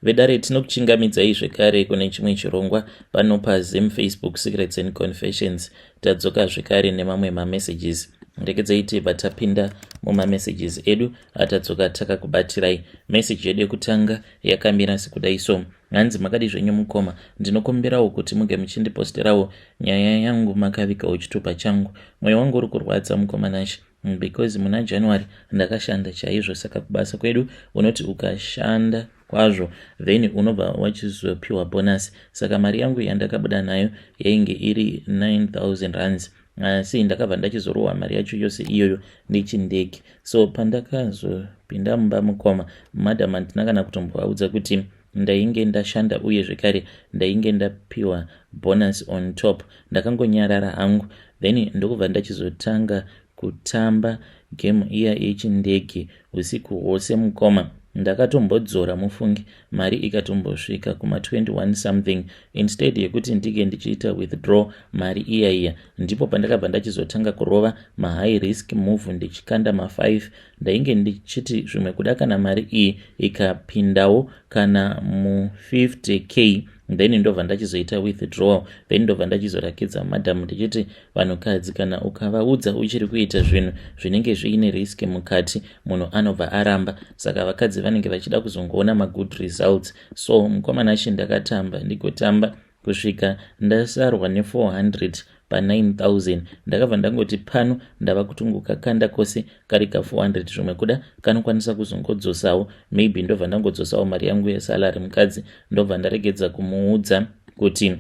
vedare tinokuchingamidzai zvekare kune chimwe chirongwa pano paZim Facebook Secrets and Confessions. Tadzoka zvekare nemamwe mamessages. Ndekedzai patapinda mumamessages edu atadzoka takakubatirai. Message yedu yekutanga yakamira sekudai so: hanzi makadi zvenyu mukoma, ndinokumbirawo kuti muge muchindiposterawo nyaya yangu makavikawo chitupa changu. Mwoyo wangu uri kurwadza mukoma Nashi, because muna January ndakashanda chaizvo, saka kubasa kwedu unoti ukashanda kwazvo then unobva wachizopiwa bonus. Saka mari yangu yandakabuda nayo yainge iri 9,000 rands, asi ndakabva ndachizorohwa mari yacho yose iyoyo nechindege. So pandakazopinda mumba mukoma, madam handina kutomboaudza kuti ndainge ndashanda uye zvekare ndainge ndapiwa bonus on top. Ndakangonyarara hangu, then ndokubva ndachizotanga kutamba game iya yechindege usiku hwose mukoma. Ndakatombodzora mufungi, mari ikatombosvika kuma 21 something. Instead yekuti ndige ndichiita withdraw mari iya, ndipo pandakabva ndachizotanga kurova high risk move ndichikanda 5. Ndainge ndichiti zvimwe kuda kana mari iyi ikapindawo kana mu 50k, then ndobva ndachizoita withdrawal. Then ndobva ndachizorakidza madam ndichiti, vanhukadzi kana ukavaudza uchiri kuita zvinhu zvinenge zviine risk mukati, munhu anobva aramba. Saka vakadzi vanenge vachida kuzongoona magood results. So mukoma Nashi ndakatamba ndigotamba kusvika ndasarwa ne400 pa 9,000. Ndakabva ndangoti pano ndava kutunguka kanda kose kari ka 400 zvimwe kuda kanokwanisa kuzongodzosawo. Maybe ndobva ndangodzosawo mari yangu yesalary. Mukadzi ndobva ndaregedza kumuudza kuti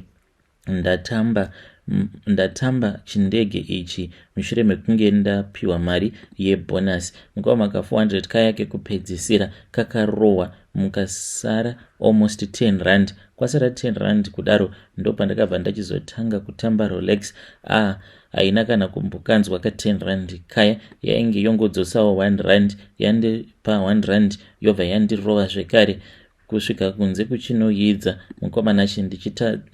ndatamba chindege ichi mushure mekunge ndapiwa mari yebonus. Mukoma ka 400 kaya kekupedzisira kakarohwa, mukasara almost 10 rand. Kwasara 10 rand kudaro ndopa ndakabva ndachizotanga kutamba Rolex. Haina kana kumbokanzwa ka 10 rand kaya, yainge yongodzosawo 1 rand. Yandipa 1 rand yobva yandirova zvekare kusvika kunze kuchinoyedza. Mukoma Nashi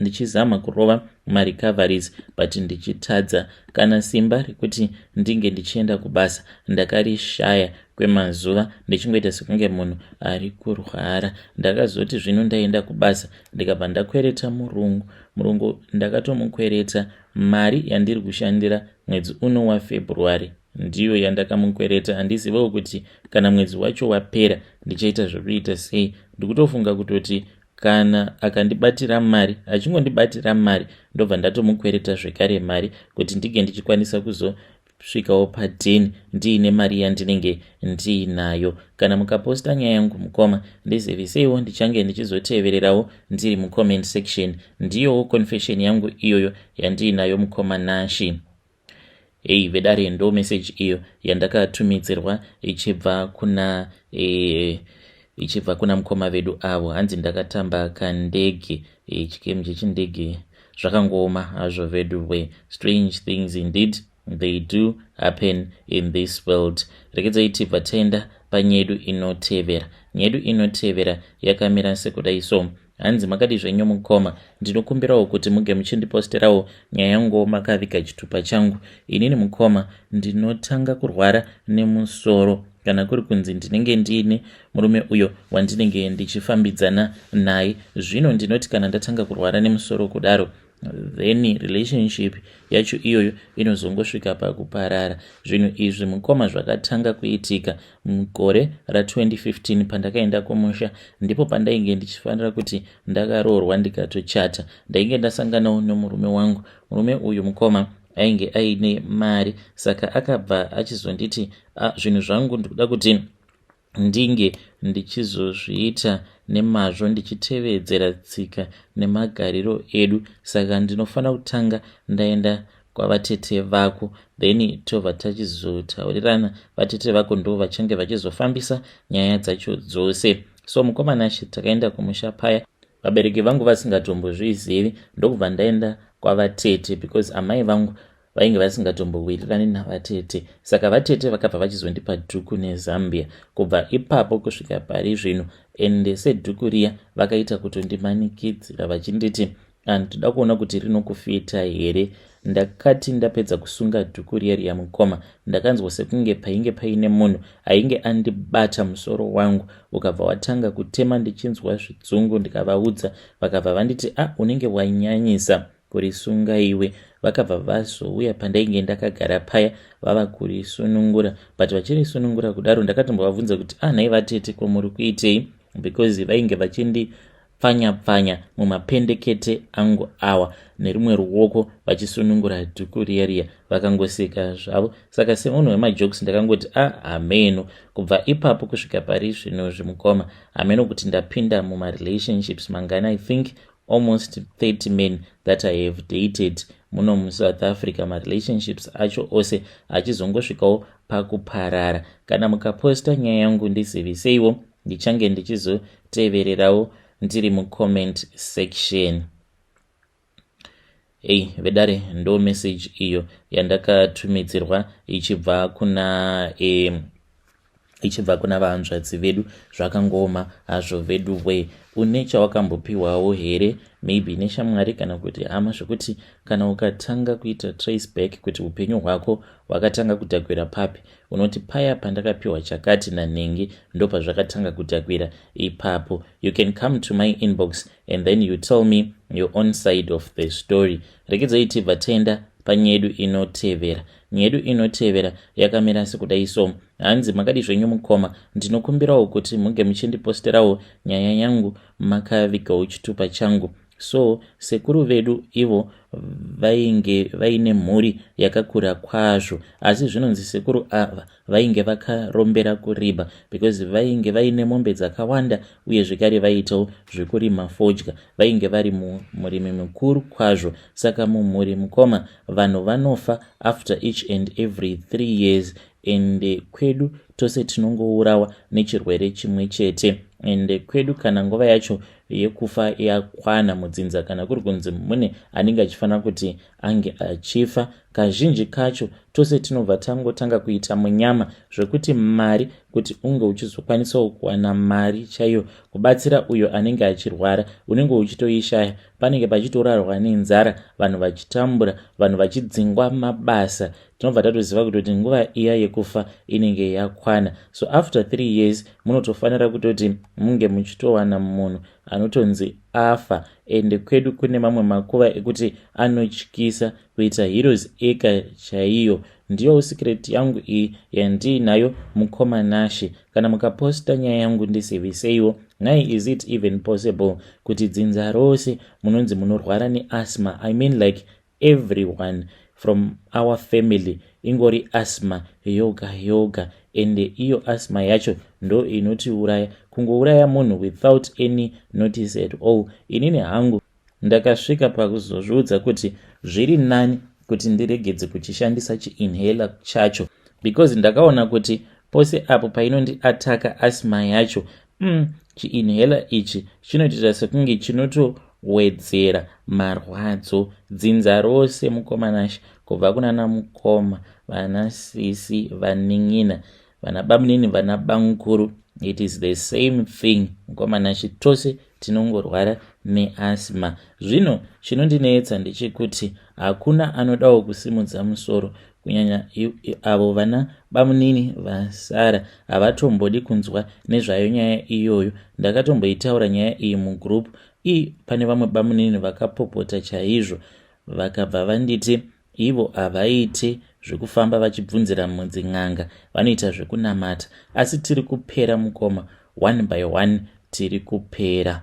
ndichizama kurova marecoveries but ndichitadza. Kana simba rekuti ndinge ndichienda kubasa ndakarishaya kwemazuva, ndichingoita sekunge munhu ari kurwara. Ndakazoti zvino ndaenda kubasa ndikabva ndakwereta murungu ndakatomukwereta mari yandiri kushandira mwedzi uno waFebruary ndiyo yandakamukwereta. Handizivawo kuti kana mwedzi wacho wapera ndichaita zvekuita sei. Ndikutofunga kutoti kana akandibatira mari, achingondibatira mari, ndobva ndatomukwereta zvekare mari kuti ndige ndichikwanisa kuzosvikawo pa10 ndiine mari yandinenge ndiinayo. Kana mukaposta nyaya yangu mukoma, ndiziviseiwo ndichange ndichizotevererawo ndiri mucomment section. Ndiyowo confession yangu iyoyo yandiinayo mukoma Nashi. Vedare ndo message iyo yandakatumidzirwa ichibva kuna mukoma vedu avo. Hanzi ndakatamba kandege, chikemu chechindege. Zvakangooma hazvo vedu we. Strange things indeed they do happen in this world. Rekedzai tibva taenda panyedu inotevera. Nyedu inotevera yakamira sekudai so: hanzi makadi zvenyu mukoma, ndinokumbirawo kuti muge muchindiposterawo nyaya yangu makavika chitupa changu. Inini mukoma ndinotanga kurwara nemusoro, kana kuri kunzi ndinenge ndiine murume uyo wandinenge ndichifambidzana naye. Zvino ndinoti kana ndatanga kurwara nemusoro kudaro, then relationship yacho iyoyo inozongosvika pakuparara. Zvinhu izvi mukoma zvakatanga kuitika mugore ra2015 pandakaenda kumusha. Ndipo pandainge ndichifanira kuti ndakaroorwa ndikatochata. Ndainge ndasanganawo nemurume wangu. Murume uyu mukoma ainge aine mari, saka akabva achizonditi zvinhu zvangu ndikuda kuti ndinge ndichizozviita nemazvo ndichitevedzera tsika nemagariro edu. Saka ndinofanira kutanga ndaenda kwavatete vako, then tobva tachizotaurirana. Vatete vako ndo vachange vachizofambisa nyaya dzacho dzose. So mukoma Nashi takaenda kumusha paya, vabereki vangu vasingatombozvizivi. Ndokubva ndaenda kwavatete because amai vangu vainge vasingatombowirirani navatete. Saka vatete vakabva vachizondipa dhuku neZambia. Kubva ipapo kusvika pari zvino, ende sedhuku riya vakaita kutondimanikidzira vachinditi, toda kuona kuti rinokufita here. ndakati ndapedza kusunga dhuku riya riya mukoma, ndakanzwa sekunge painge paine munhu ainge andibata musoro wangu ukabva watanga kutema ndichinzwa zvidzungu. Ndikavaudza vakabva vanditi unenge wanyanyisa kurisunga iwe. Vakabva vazouya pandainge ndakagara paya vava kurisunungura, but vachirisunungura kudaro ndakatombovabvunza kuti nhai vatete ko muri kuitei, because vainge vachindipfanya mumapendekete angu awa nerimwe ruoko vachisunungura dhuku riya riya, vakangoseka zvavo. Saka semunhu wemajokes ndakangoti hameno. Kubva ipapo kusvika pari zvino zvimukoma, hameno kuti ndapinda mumarelationships mangana, I think almost 30 men that I have dated muno muSouth Africa. Marelationships acho ose achizongosvikawo pakuparara. Kana mukaposta nyaya yangu ndizivise ndichange ndichizotevererawo ndiri mucomment section. Vedare ndo message iyo yandakatumidzirwa ichibva kuna vahanzvadzi vedu. Zvakangoma hazvo vedu we. Une chawakambopiwawo here, maybe neshamwari kana kuti hama, zvokuti kana ukatanga kuita trace back kuti upenyu hwako hwakatanga kutakwira papi, unoti paya pandakapiwa chakati nanhengi ndo pazvakatanga kutakwira ipapo. You can come to my inbox and then you tell me your own side of the story. Rekedzai tibva taenda panyedu inotevera. Nyedu inotevera yakamira sekudai so. Hanzi makadi zvenyu mukoma, ndinokumbirawo kuti munge muchindiposterawo nyaya yangu makavigawo chitupa changu. So sekuru vedu ivo vainge vaine mhuri yakakura kwazvo, asi zvinonzi sekuru ava vainge vakarombera kuriba, because vainge vaine mombe dzakawanda uye zvekare vaitawo zvekurima fodya. Vainge vari murimi mukuru kwazvo. Saka mumhuri mukoma vanhu vanofa after each and every 3 years, ende kwedu tose tinongourawa nechirwere chimwe chete. Ende kwedu kana nguva yacho yekufa yakwana mudzinza, kana kuri kunzi mune anenge achifanira kuti ange achifa, kazhinji kacho tose tinobva tangotanga kuita munyama zvekuti mari, kuti unge uchizokwanisawo kuwana mari chaiyo kubatsira uyo anenge achirwara, unenge uchitoishaya. Panenge pachitorarwa nenzara, vanhu vachitambura, vanhu vachidzingwa mabasa. Tinobva tatoziva kuti nguva iya yekufa inenge yakwana. So after 3 years munotofanira kutoti munge muchitowana munhu anotonzi afa. Ende kwedu kune mamwe makuva ekuti anotyisa kuita heroes eka chaiyo. Ndiyo secret yangu iyi yandinayo mukoma Nashe. Kana mukaposta nyaya yangu ndiseveseiwo, nai is it even possible kuti dzinza rose munonzi munorwara neasthma, I mean like everyone from our family ingori asthma yoga, ende iyo asthma yacho ndo inotiuraya, kungouraya munhu without any notice at all. Inini hangu ndakasvika pakuzozviudza kuti zviri nani kuti ndiregedze kuchishandisa chiinhaler chacho, because ndakaona kuti pose apo painondiataka asthma yacho, chiinhaler ichi chinotoita sekunge chinotowedzera marwadzo. Dzinza rose mukoma Nashe, kubva kunana mukoma, vana sisi, vaning'ina, vana bamunini, vana bamukuru, it is the same thing mukoma Nashe, tose tinongorwara neasthma. Zvino chinondinetsa ndechekuti hakuna anodawo kusimudza musoro, kunyanya avo vana bamunini vasara havatombodi kunzwa nezvayo nyaya iyoyo. Ndakatomboitaura nyaya iyi mugroup, pane vamwe bamunini vakapopota chaizvo, vakabva vanditi ivo havaite zvekufamba vachibvunzira mudzin'anga, vanoita zvekunamata. Asi tiri kupera mukoma, one by one tiri kupera.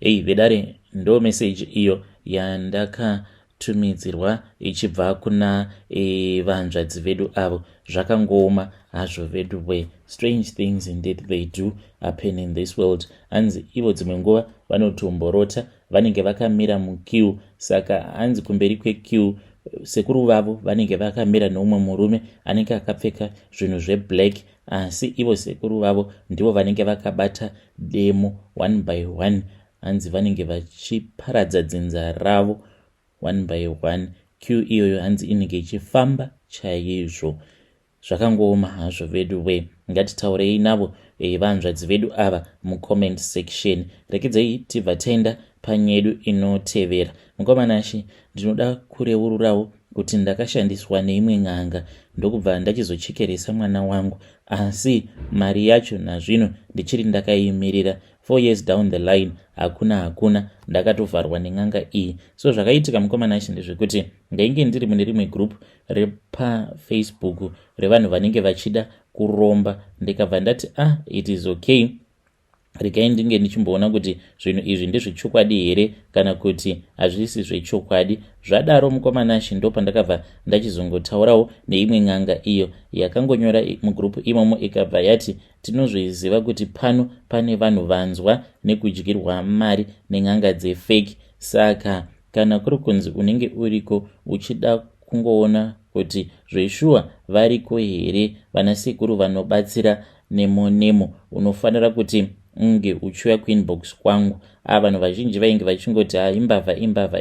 Vedare ndo message iyo yandakatumidzirwa ichibva kuna vahanzvadzi vedu avo. Zvakangoma hazvo vedu we. Strange things indeed they do happen in this world. Hanzi ivo dzimwe nguva vanotomborota, vanenge vakamira mukiu. Saka hanzi kumberi kwekiu sekuru vavo vanenge vakamira neumwe murume anenge akapfeka zvinhu zveblack, asi ivo sekuru vavo ndivo vanenge vakabata demo one by one. Hanzi vanenge vachiparadza dzinza ravo one by one. Queue iyoyo hanzi inenge ichifamba chaizvo. Zvakangoma hazvo vedu we. Ngatitaurei navo vahanzvadzi vedu ava mucomment section. Rekedzai tibva taenda panyedu inotevera. Mukomanashi, ndinoda kureururawo kuti ndakashandiswa neimwe n'anga ndokubva ndachizochekeresa mwana wangu, asi mari yacho nazvino ndichiri ndakaimirira. 4 years down the line hakuna ndakatovharwa nen'anga iyi. So zvakaitika mukomanashi ndezvekuti ndainge ndiri mune rimwe group repafacebook revanhu vanenge vachida kuromba, ndikabva ndati it is okay, regai ndinge ndichimboona kuti zvinhu izvi ndezvechokwadi here kana kuti hazvisi zvechokwadi. Zvadaro mukomanashi ndopandakabva ndachizongotaurawo neimwe n'anga iyo yakangonyora mugrupu imomo, ikabva yati tinozviziva kuti pano pane vanhu vanzwa nekudyirwa mari nen'anga dzefake, saka kana kuri kunzi unenge uriko uchida kungoona kuti zveshuwa variko here vanasekuru vanobatsira nemo, unofanira kuti unge uchiuya kuinbox kwangu. Vanhu vazhinji vainge vachingoti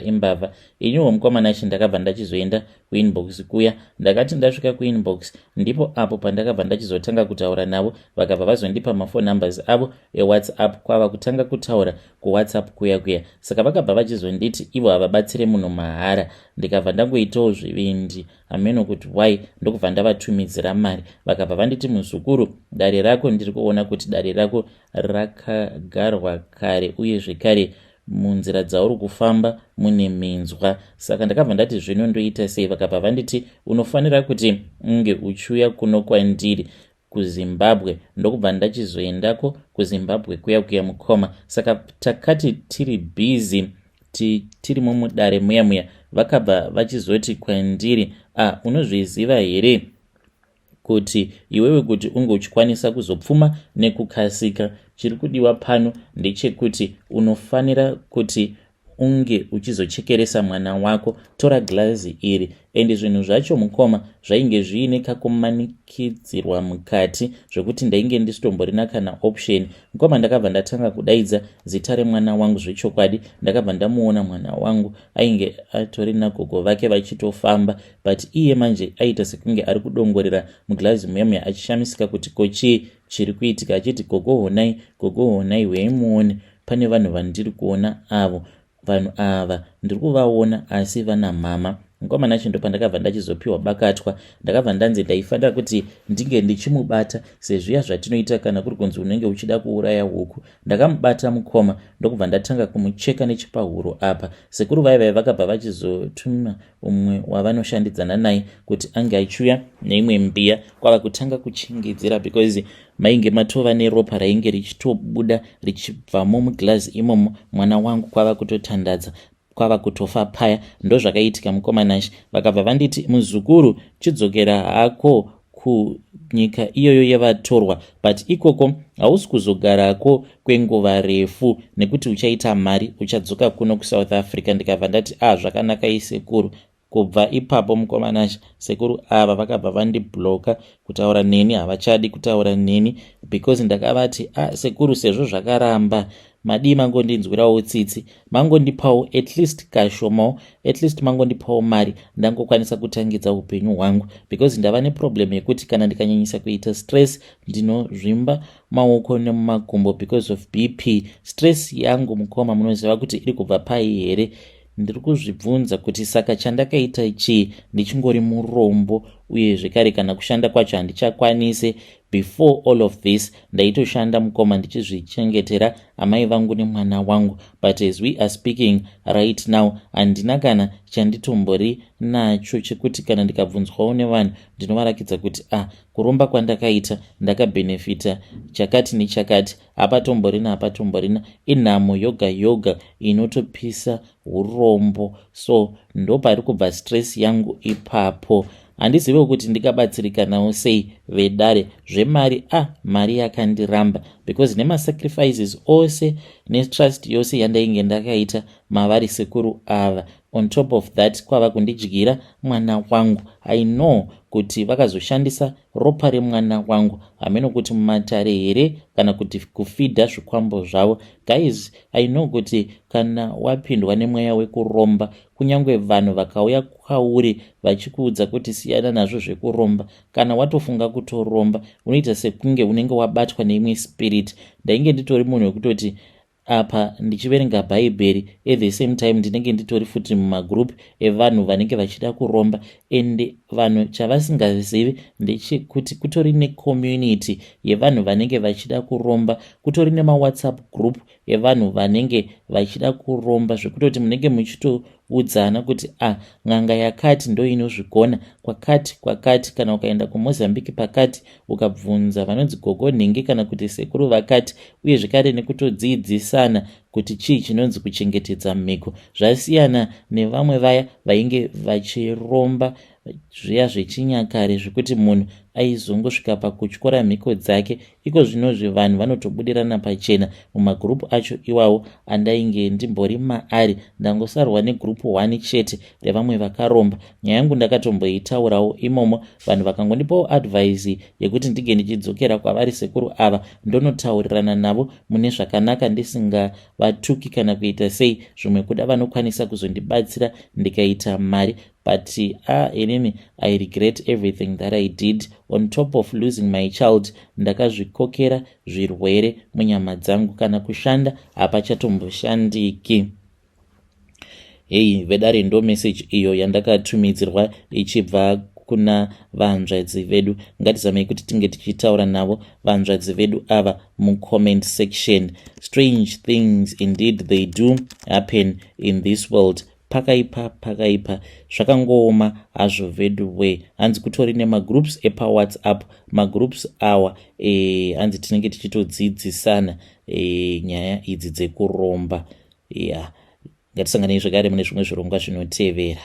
imbavha. Inyuwo mukomanashi ndakabva ndachizoenda kuinbox kuya. Ndakati ndasvika kuinbox ndipo apo pandakabva ndachizotanga kutaura navo, vakabva vazondipa mafone numbers avo ewhatsapp, kwava kutanga kutaura kuwhatsapp kuya. Saka vakabva vachizonditi ivo havabatsire munhu mahara. Ndikabva ndangoitawo zvivindi ameno kuti why, ndokubva ndavatumidzira mari. Vakabva vanditi muzukuru, dare rako ndiri kuona kuti dare rako rakagarwa kare uye zvekare munzira dzauri kufamba mune minzwa. Saka ndakabva ndati zvino ndoita sei? Vakabva vanditi unofanira kuti unge uchiuya kuno kwandiri kuZimbabwe. Ndokubva ndachizoendako kuZimbabwe kuya mukoma. Saka takati tiri busy tiri mumudare muya vakabva vachizoti kwandiri, unozviziva here kuti iwewe kuti unge uchikwanisa kuzopfuma nekukasika, chiri kudiwa pano ndechekuti unofanira kuti unge uchizochekeresa mwana wako. Tora glazi iri. Ende zvinhu zvacho mukoma zvainge zviine kakumanikidzirwa mukati zvokuti ndainge ndisitomborina kana option. Mukoma ndakabva ndatanga kudaidza zita remwana wangu zvechokwadi. Ndakabva ndamuona mwana wangu ainge atori nagogo vake vachitofamba, but iye manje aita sekunge ari kudongorera muglazi muya achishamisika kuti kochii chiri kuitika, achiti gogo honai weimuone, pane vanhu vandiri kuona avo. Vanhu ava ndiri kuvaona asi vana mama. Mukomanashi ndopandakabva ndachizopiwa bakatwa. Ndakabva ndanzi ndaifanira kuti ndinge ndichimubata sezviya zvatinoita kana kuri kunzi unenge uchida kuuraya huku. Ndakamubata mukoma ndokubva ndatanga kumucheka nechipahuro apa. Sekuru vaivai vakabva vachizotuma umwe wavanoshandidzana naye kuti ange achiuya neimwe mbiya kwava kutanga kuchingidzira, because mainge matova neropa rainge richitobuda richibvamo muglazi imomo. Mwana wangu kwava kutotandadza, kwava kutofa paya. Ndo zvakaitika mukomanashi. Vakabva vanditi muzukuru chidzokera hako kunyika iyoyo yavatorwa, but ikoko hausi kuzogarako kwenguva refu nekuti uchaita mari, uchadzoka kuno kuSouth Africa. Ndikabva ndati zvakanaka isekuru. Kubva ipapo mukomanashi sekuru ava vakabva vandibloka, kutaura neni havachadi kutaura neni, because ndakavati sekuru sezvo zvakaramba madii mangondinzwirawo tsitsi, mangondipawo at least kashomawo, at least mangondipawo mari ndangokwanisa kutangidza upenyu hwangu, because ndava neproblem yekuti kana ndikanyanyisa kuita stress ndinozvimba maoko nemumakumbo because of BP. Stress yangu mukoma munoziva kuti iri kubva pai here? Ndiri kuzvibvunza kuti saka chandakaita chii? Ndichingori murombo uye zvekare kana kushanda kwacho handichakwanise. Before all of this ndaitoshanda mukoma ndichizvichengetera amai vangu nemwana wangu, but as we are speaking right now handina kana chanditombori nacho chekuti kana ndikabvunzwawo nevanhu ndinovarakidza kuti kuromba kwandakaita ndakabenefita chakati nechakati, hapatomborina. Inhamo yoga inotopisa urombo. So ndo pari kubva stress yangu ipapo. Handizive kuti ndikabatsirikanawo sei vedare zvemari. Mari yakandiramba, because nemasacrifices ose netrust yose yandainge ndakaita mavari sekuru ava, on top of that kwava kundidyira mwana wangu. I know kuti vakazoshandisa ropa remwana wangu, hameno kuti mumatare here kana kuti kufidha zvikwambo zvavo. Guys, I know kuti kana wapindwa nemweya wekuromba, kunyange vanhu vakauya kwauri vachikuudza kuti siyana nazvo zvekuromba, kana watofunga kutoromba unoita sekunge unenge wabatwa neimwe spirit. Ndainge nditori munhu wekutoti apa ndichiverenga bhaibheri at the same time ndinenge nditori futi mumagroup evanhu vanenge vachida kuromba. Ende vanhu chavasingazivi ndechekuti kutori necommunity yevanhu vanenge vachida kuromba, kutori nemawhatsapp group evanhu vanenge vachida kuromba, zvekutoti munenge muchitoudzana kuti n'anga yakati ndo inozvigona kwakati. Kana ukaenda kumozambique pakati ukabvunza vanonzi gogo nhingi kana kuti sekuru vakati, uye zvekare nekutodzidzisana kuti chii chinonzi kuchengetedza mhiko. Zvasiyana nevamwe vaya vainge vachiromba zviya zvechinyakare zvekuti munhu aizongosvika pakutyora mhiko dzake. Iko zvinozve vanhu vanotobudirana pachena mumagurupu acho iwawo andainge ndimbori maari. Ndangosarwa negrupu 1 chete revamwe vakaromba. Nyaya yangu ndakatomboitaurawo imomo, vanhu vakangondipawo advice yekuti ndige ndichidzokera kwavari sekuru ava ndonotaurirana navo mune zvakanaka ndisingavatuki kana kuita sei, zvimwe kuda vanokwanisa kuzondibatsira ndikaita mari. But inini I regret everything that I did. On top of losing my child, ndakazvikokera zvirwere munyama dzangu, kana kushanda hapachatomboshandiki. Hei vedare ndo message iyo yandakatumidzirwa ichibva kuna vanzvadzi vedu. Ngatizamei kuti tinge tichitaura navo vanzvadzi vedu ava mucomment section. Strange things indeed they do happen in this world. Pakaipa zvakangooma hazvo vedu we. Hanzi kutori nemagroups epawhatsapp, magroups awa hanzi tinenge tichitodzidzisana nyaya idzi dzekuromba. Ngatisanganei zvekare mune zvimwe zvirongwa zvinotevera.